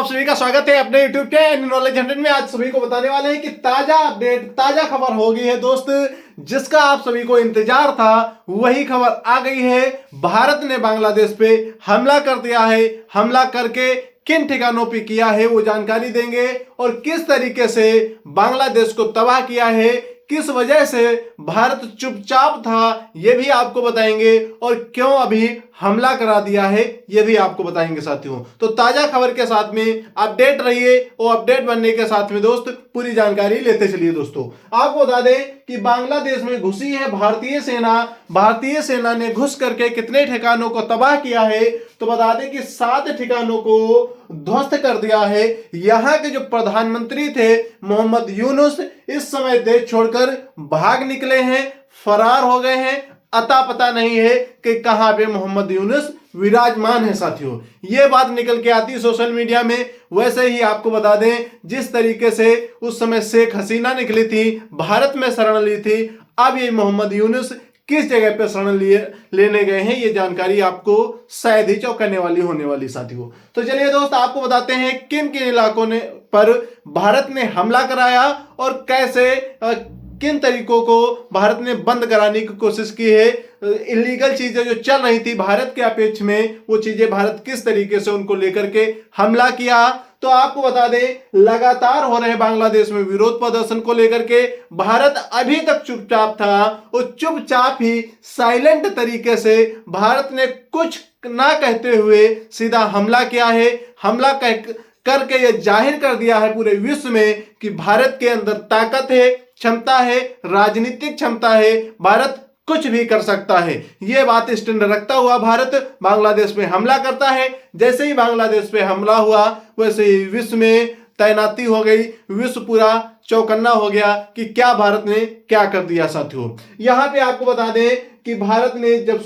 आप सभी का स्वागत है अपने YouTube चैनल नॉलेज 100 में। आज सभी को बताने वाले हैं कि ताजा अपडेट, ताजा खबर हो गई है दोस्त, जिसका आप सभी को इंतजार था वही खबर आ गई है। भारत ने बांग्लादेश पे हमला कर दिया है। हमला करके किन ठिकानों पे किया है वो जानकारी देंगे, और किस तरीके से बांग्लादेश को तबाह किया है, किस वजह से भारत चुपचाप था ये भी आपको बताएंगे, और क्यों अभी हमला करा दिया है ये भी आपको बताएंगे साथियों। तो ताजा खबर के साथ में अपडेट रहिए, और अपडेट बनने के साथ में दोस्त पूरी जानकारी लेते चलिए। दोस्तों आपको बता दें कि बांग्लादेश में घुसी है भारतीय सेना। भारतीय सेना ने घुस करके कितने ठिकानों को तबाह किया है, तो बता दें कि 7 ठिकानों को ध्वस्त कर दिया है। यहां के जो प्रधानमंत्री थे मोहम्मद यूनुस इस समय देश छोड़कर भाग निकले हैं, फरार हो गए हैं। अता पता नहीं है कि कहां पे मोहम्मद यूनुस विराजमान है साथियों। यह बात निकल के आती है सोशल मीडिया में। वैसे ही आपको बता दें जिस तरीके से उस समय शेख हसीना निकली थी, भारत में शरण ली थी, अब ये मोहम्मद यूनुस किस जगह पे शरण लेने गए हैं ये जानकारी आपको शायद ही चौंकाने वाली होने वाली साथियों। तो चलिए दोस्त आपको बताते हैं किन किन इलाकों ने पर भारत ने हमला कराया, और कैसे किन तरीकों को भारत ने बंद कराने की कोशिश की है। इलीगल चीजें जो चल रही थी भारत के अपेक्ष में, वो चीजें भारत किस तरीके से उनको लेकर के हमला किया। तो आपको बता दें लगातार हो रहे बांग्लादेश में विरोध प्रदर्शन को लेकर के भारत अभी तक चुपचाप था, और चुपचाप ही साइलेंट तरीके से भारत ने कुछ ना कहते हुए सीधा हमला किया है। हमला करके यह जाहिर कर दिया है पूरे विश्व में कि भारत के अंदर ताकत है, क्षमता है, राजनीतिक क्षमता है, भारत कुछ भी कर सकता है। यह बात स्टैंड रखता हुआ भारत बांग्लादेश में हमला करता है। जैसे ही बांग्लादेश पे हमला हुआ वैसे ही विश्व में तैनाती हो गई, विश्व पूरा चौकन्ना हो गया कि क्या भारत ने क्या कर दिया साथियों। यहां पे आपको बता दें कि भारत ने जब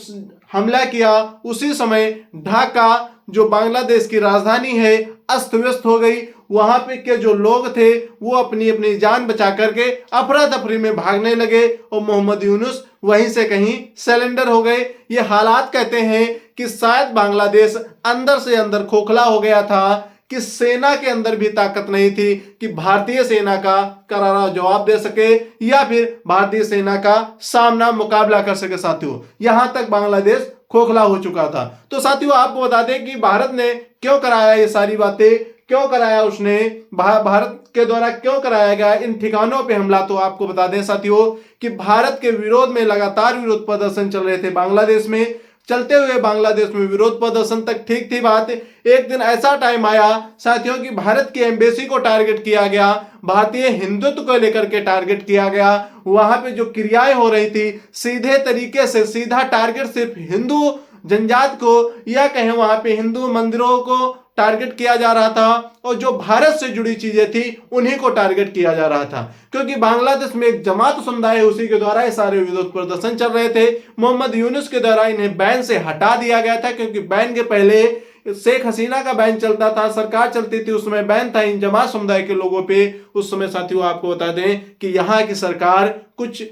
हमला किया उसी समय ढाका जो बांग्लादेश की राजधानी है अस्त व्यस्त हो गई। वहां पे के जो लोग थे वो अपनी अपनी जान बचा करके अफरा तफरी में भागने लगे, और मोहम्मद यूनुस वहीं से कहीं सरेंडर हो गए। ये हालात कहते हैं कि शायद बांग्लादेश अंदर से अंदर खोखला हो गया था, कि सेना के अंदर भी ताकत नहीं थी कि भारतीय सेना का करारा जवाब दे सके या फिर भारतीय सेना का सामना मुकाबला कर सके साथियों। यहां तक बांग्लादेश खोखला हो चुका था। तो साथियों आपको बता दें कि भारत ने क्यों कराया ये सारी बातें, क्यों कराया उसने, भारत के द्वारा क्यों कराया गया इन ठिकानों पे हमला। तो आपको बता दें साथियों कि भारत के विरोध में लगातार विरोध प्रदर्शन चल रहे थे बांग्लादेश में। चलते हुए बांग्लादेश में विरोध प्रदर्शन तक ठीक थी बात। एक दिन ऐसा टाइम आया साथियों कि भारत की एम्बेसी को टारगेट किया गया, भारतीय हिंदुत्व को लेकर के टारगेट किया गया। वहां पे जो क्रियाएं हो रही थी सीधे तरीके से सीधा टारगेट सिर्फ हिंदू जनजात को, या कहें वहां पे हिंदू मंदिरों को टारगेट किया जा रहा था, और जो भारत से जुड़ी चीजें थी उन्हीं को टारगेट किया जा रहा था। क्योंकि बांग्लादेश में एक जमात समुदाय है, उसी के द्वारा ये सारे विरोध प्रदर्शन चल रहे थे। मोहम्मद यूनुस के द्वारा इन्हें बैन से हटा दिया गया था, क्योंकि बैन के पहले शेख हसीना का बैन चलता था, सरकार चलती थी, उस समय बैन था इन जमात समुदाय के लोगों पे। उस समय साथियों आपको बता दें कि यहाँ की सरकार कुछ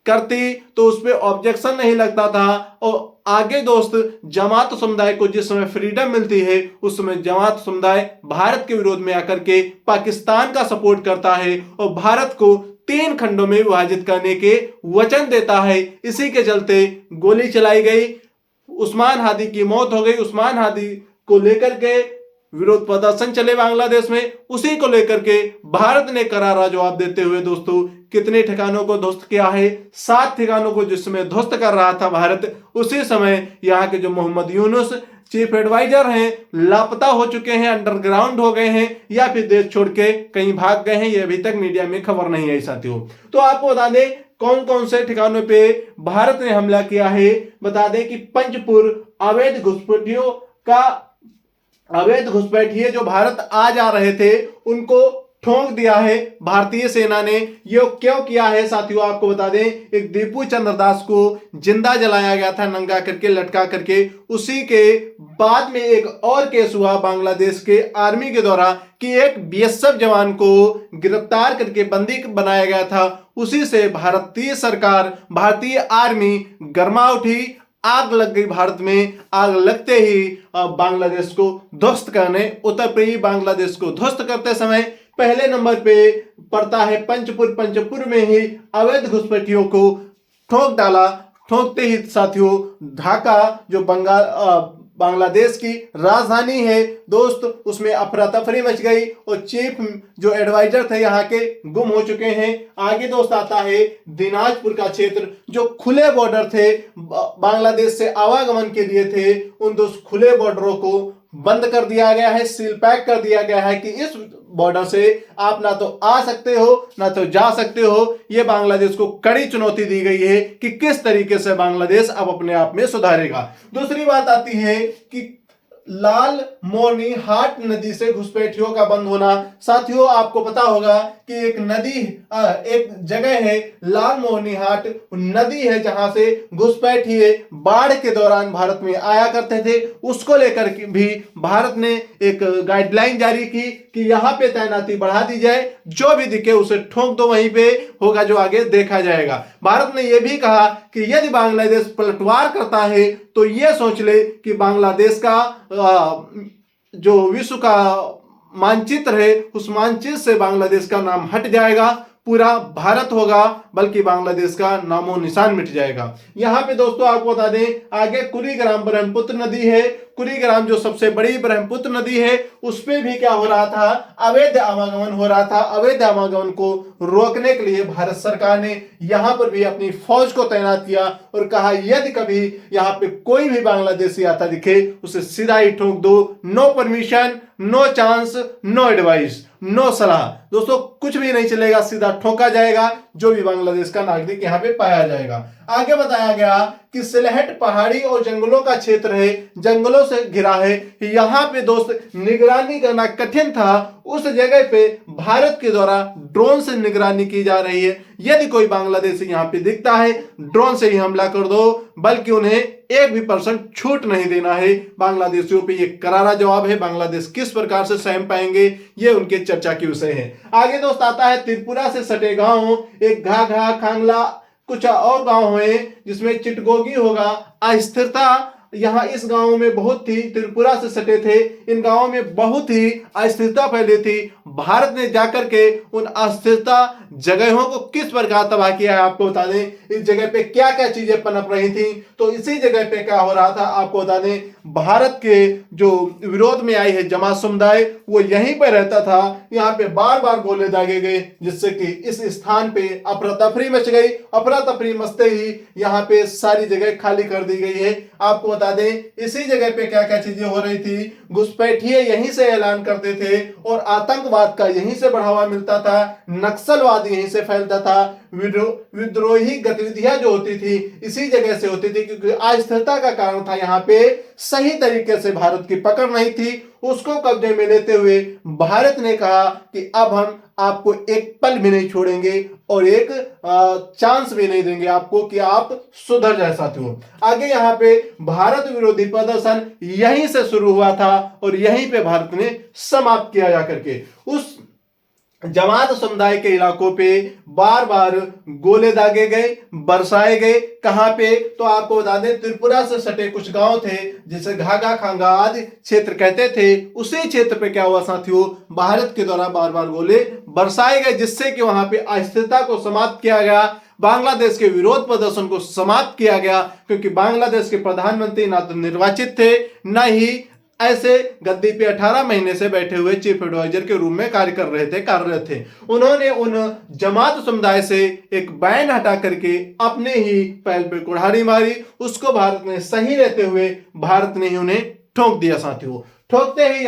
करती तो उस पर ऑब्जेक्शन नहीं लगता था, और आगे दोस्त जमात समुदाय को जिस समय फ्रीडम मिलती है उस समय जमात समुदाय भारत के विरोध में आकर के पाकिस्तान का सपोर्ट करता है, और भारत को 3 खंडों में विभाजित करने के वचन देता है। इसी के चलते गोली चलाई गई, उस्मान हादी की मौत हो गई। उस्मान हादी को लेकर के विरोध प्रदर्शन चले बांग्लादेश में, उसी को लेकर के भारत ने करारा जवाब देते हुए दोस्तों कितने ठिकानों को ध्वस्त किया है, 7 ठिकानों को जिस समय ध्वस्त कर रहा था भारत, उसी समय यहाँ के जो मोहम्मद यूनुस चीफ एडवाइजर हैं लापता हो चुके हैं, अंडरग्राउंड हो गए हैं, या फिर देश छोड़ के कहीं भाग गए हैं। ये अभी तक मीडिया में खबर नहीं आई साथियों। तो आपको बता दें कौन कौन से ठिकानों पे भारत ने हमला किया है। बता दें कि पंचपुर अवैध घुसपैठिए जो भारत आ जा रहे थे उनको ठोक दिया है भारतीय सेना ने। ये क्यों किया है साथियों आपको बता दें, एक दीपू चंद्र दास को जिंदा जलाया गया था नंगा करके, लटका करके। उसी के बाद में एक और केस हुआ बांग्लादेश के आर्मी के द्वारा कि एक बीएसएफ जवान को गिरफ्तार करके बंदी बनाया गया था। उसी से भारतीय सरकार, भारतीय आर्मी गरमा उठी। आग लग गई भारत में। आग लगते ही बांग्लादेश को ध्वस्त करने उतर पड़ी। बांग्लादेश को ध्वस्त करते समय पहले नंबर पे पड़ता है पंचपुर। पंचपुर में ही अवैध घुसपैठियों को ठोक डाला। ठोकते ही साथियों ढाका जो बांग्लादेश की राजधानी है दोस्त, उसमें अफरा तफरी मच गई और चीफ जो एडवाइजर थे यहाँ के गुम हो चुके हैं। आगे दोस्त आता है दिनाजपुर का क्षेत्र, जो खुले बॉर्डर थे बांग्लादेश से आवागमन के लिए थे, उन दोस्त खुले बॉर्डरों को बंद कर दिया गया है, सील पैक कर दिया गया है कि इस बॉर्डर से आप ना तो आ सकते हो ना तो जा सकते हो। यह बांग्लादेश को कड़ी चुनौती दी गई है कि किस तरीके से बांग्लादेश अब अपने आप में सुधारेगा। दूसरी बात आती है कि लाल मोरनी हाट नदी से घुसपैठियों का बंद होना। साथियों आपको पता होगा कि एक नदी एक जगह है लाल मोरनी हाट नदी है जहां से घुसपैठिए बाढ़ के दौरान भारत में आया करते थे। उसको लेकर भी भारत ने एक गाइडलाइन जारी की कि यहां पे तैनाती बढ़ा दी जाए, जो भी दिखे उसे ठोक दो, वहीं पे होगा जो आगे देखा जाएगा। भारत ने यह भी कहा कि यदि बांग्लादेश पलटवार करता है तो यह सोच ले कि बांग्लादेश का जो विश्व का मानचित्र है उस मानचित्र से बांग्लादेश का नाम हट जाएगा, पूरा भारत होगा, बल्कि बांग्लादेश का नामो निशान मिट जाएगा। यहां पे दोस्तों आपको बता दें आगे कुरीग्राम ब्रह्मपुत्र नदी है। कुरीग्राम जो सबसे बड़ी ब्रह्मपुत्र नदी है उस पे भी क्या हो रहा था, अवैध आवागमन हो रहा था। अवैध आवागमन को रोकने के लिए भारत सरकार ने यहां पर भी अपनी फौज को तैनात किया और कहा यदि कभी यहां पे कोई भी बांग्लादेशी आता दिखे उसे सीधा ही ठोक दो। No permission, no chance, no advice, no सलाह। दोस्तों कुछ भी नहीं चलेगा, सीधा ठोका जाएगा जो भी बांग्लादेश का नागरिक यहां पे पाया जाएगा। आगे बताया गया कि सिलहट पहाड़ी और जंगलों का क्षेत्र है, जंगलों से घिरा है। यहां पे दोस्त निगरानी करना कठिन था। उस जगह पे भारत के द्वारा ड्रोन से निगरानी की जा रही है। यदि कोई बांग्लादेशी यहां पे दिखता है ड्रोन से ही हमला कर दो, बल्कि उन्हें 1% भी छूट नहीं देना है। बांग्लादेशियों पे ये करारा जवाब है। बांग्लादेश किस प्रकार से सहम पाएंगे ये उनके चर्चा की विषय है। आगे दोस्त आता है त्रिपुरा से सटे गांव, एक घाघा, खांगला, कुछ और गांव है जिसमें चिटगोगी होगा। अस्थिरता यहाँ इस गांव में बहुत थी, त्रिपुरा से सटे थे, इन गांवों में बहुत ही अस्थिरता फैली थी। भारत ने जाकर के उन अस्थिरता जगहों को किस प्रकार तबाह किया है आपको बता दें। इस जगह पे क्या क्या चीजें पनप रही थी, तो इसी जगह पे क्या हो रहा था आपको बता दें। भारत के जो विरोध में आई है जमात समुदाय, वो यहीं पर रहता था। यहाँ पे बार बार गोले दागे गए जिससे कि इस स्थान पे अफरा तफरी मच गई। अफरा तफरी मचते ही यहाँ पे सारी जगह खाली कर दी गई है। आपको बता दें इसी जगह पे क्या क्या चीजें हो रही थी। घुसपैठिए यहीं से ऐलान करते थे और आतंकवाद का यहीं से बढ़ावा मिलता था। नक्सलवाद यहीं से फैलता था। विद्रोही गतिविधियां जो होती थी इसी जगह से होती थी, क्योंकि अस्थिरता का कारण था। यहाँ पे सही तरीके से भारत की पकड़ नहीं थी। उसको कब्जे में लेते हुए भारत ने कहा कि अब हम आपको एक पल भी नहीं छोड़ेंगे और एक चांस भी नहीं देंगे आपको कि आप सुधर जाए। साथियों आगे यहाँ पे भारत विरोधी प्रदर्शन यहीं से शुरू हुआ था और यहीं पे भारत ने समाप्त किया जाकर के। उस जमात समुदाय के इलाकों पे बार बार गोले दागे गए, बरसाए गए। कहां पे, तो आपको बता दें त्रिपुरा से सटे कुछ गांव थे जिसे घाघा, खांगा आदि क्षेत्र कहते थे। उसी क्षेत्र पे क्या हुआ साथियों, भारत के द्वारा बार बार गोले बरसाए गए, जिससे कि वहां पे अस्थिरता को समाप्त किया गया। बांग्लादेश के विरोध प्रदर्शन को समाप्त किया गया, क्योंकि बांग्लादेश के प्रधानमंत्री ना तो निर्वाचित थे, न ही ऐसे गद्दी पे 18 महीने से बैठे हुए चीफ एडवाइजर के रूप में कार्य कर रहे थे, कार्यरत थे। उन्होंने उन जमात समुदाय से एक बैन हटा करके अपने ही पैर पे कुल्हाड़ी मारी। उसको भारत ने सही रहते हुए भारत ने ही उन्हें ठोक दिया। साथियों ठोकते ही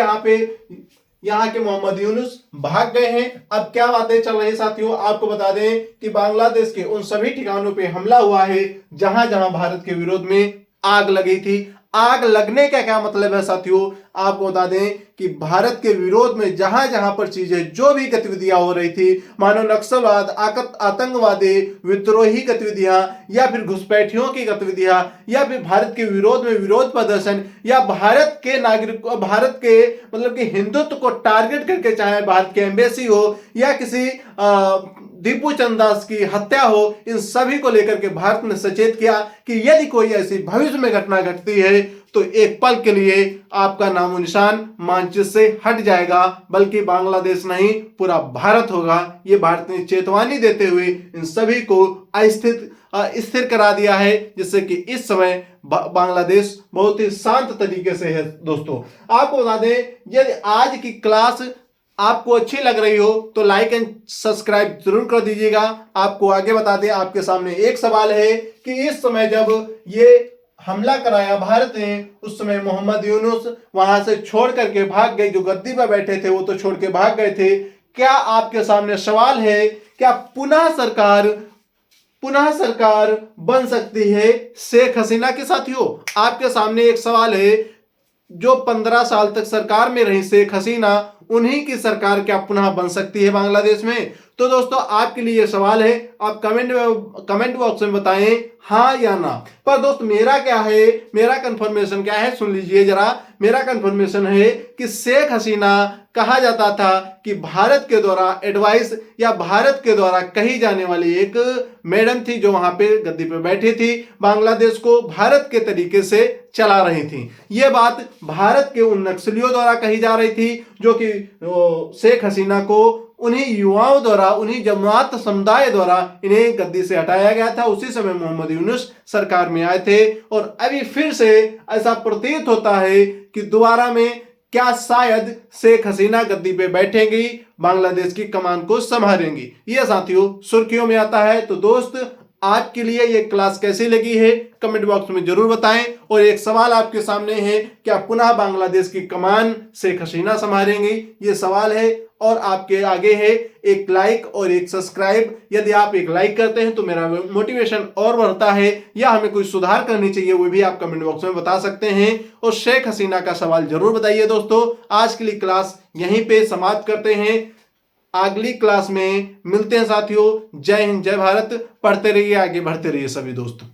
यहाँ के मोहम्मद यूनुस भाग गए हैं। अब क्या बातें चल रही साथियों, आपको बता दें कि बांग्लादेश के उन सभी ठिकानों पे हमला हुआ है जहां जहां भारत के विरोध में आग लगी थी। आग लगने का क्या मतलब है साथियों, आपको बता दें कि भारत के विरोध में जहां जहां पर चीजें जो भी गतिविधियां हो रही थी, मानो नक्सलवाद, आतंकवादी, विद्रोही गतिविधियां या फिर घुसपैठियों की गतिविधियां या फिर भारत के विरोध में विरोध प्रदर्शन या भारत के नागरिक, भारत के मतलब कि हिंदुत्व को टारगेट करके, चाहे भारत के एम्बेसी हो या किसी दीपू चंद दास की हत्या हो, इन सभी को लेकर के भारत ने सचेत किया कि यदि कोई ऐसी भविष्य में घटना घटती है तो एक पल के लिए आपका नामो निशान मानचित्र से हट जाएगा, बल्कि बांग्लादेश नहीं पूरा भारत होगा। ये भारत ने चेतावनी देते हुए इन सभी को स्थिर करा दिया है, जिससे कि इस समय बांग्लादेश बहुत ही शांत तरीके से है। दोस्तों आपको बता दें, यदि आज की क्लास आपको अच्छी लग रही हो तो लाइक एंड सब्सक्राइब जरूर कर दीजिएगा। आपको आगे बता दें, आपके सामने एक सवाल है कि इस समय जब ये हमला कराया भारत ने, उस समय मोहम्मद यूनुस वहां से छोड़ करके भाग गए, जो गद्दी पर बैठे थे वो तो छोड़ के भाग गए थे। क्या आपके सामने सवाल है, क्या पुनः सरकार बन सकती है शेख हसीना के साथियों? आपके सामने एक सवाल है, जो 15 साल तक सरकार में रही शेख हसीना, उन्हीं की सरकार क्या पुनः बन सकती है बांग्लादेश में? तो दोस्तों आपके लिए सवाल है, आप कमेंट बॉक्स में बताएं हाँ या ना। पर दोस्त मेरा क्या है, मेरा कंफर्मेशन क्या है, सुन लीजिए जरा। मेरा कंफर्मेशन है कि शेख हसीना कहा जाता था कि भारत के द्वारा एडवाइस या भारत के द्वारा कही जाने वाली एक मैडम थी, जो वहां पे गद्दी पे बैठी थी, बांग्लादेश को भारत के तरीके से चला रही थी। यह बात भारत के उन नक्सलियों द्वारा कही जा रही थी, जो कि शेख हसीना को उन्हीं युवाओं द्वारा, उन्हीं जमात समुदाय द्वारा इन्हें गद्दी से हटाया गया था। उसी समय मोहम्मद यूनुस सरकार में आए थे, और अभी फिर से ऐसा प्रतीत होता है कि दोबारा में क्या शायद शेख हसीना गद्दी पे बैठेंगी, बांग्लादेश की कमान को संभालेंगी। यह साथियों सुर्खियों में आता है। तो दोस्त आपके लिए ये क्लास कैसी लगी है कमेंट बॉक्स में जरूर बताएं। और एक सवाल आपके सामने है, क्या पुनः बांग्लादेश की कमान शेख हसीना संभालेंगी? ये सवाल है, और आपके आगे है एक लाइक और एक सब्सक्राइब। यदि आप एक लाइक करते हैं तो मेरा मोटिवेशन और बढ़ता है, या हमें कोई सुधार करनी चाहिए वो भी आप कमेंट बॉक्स में बता सकते हैं। और शेख हसीना का सवाल जरूर बताइए। दोस्तों आज के लिए क्लास यहीं पे समाप्त करते हैं, अगली क्लास में मिलते हैं साथियों। जय हिंद, जय भारत। पढ़ते रहिए, आगे बढ़ते रहिए सभी दोस्तों।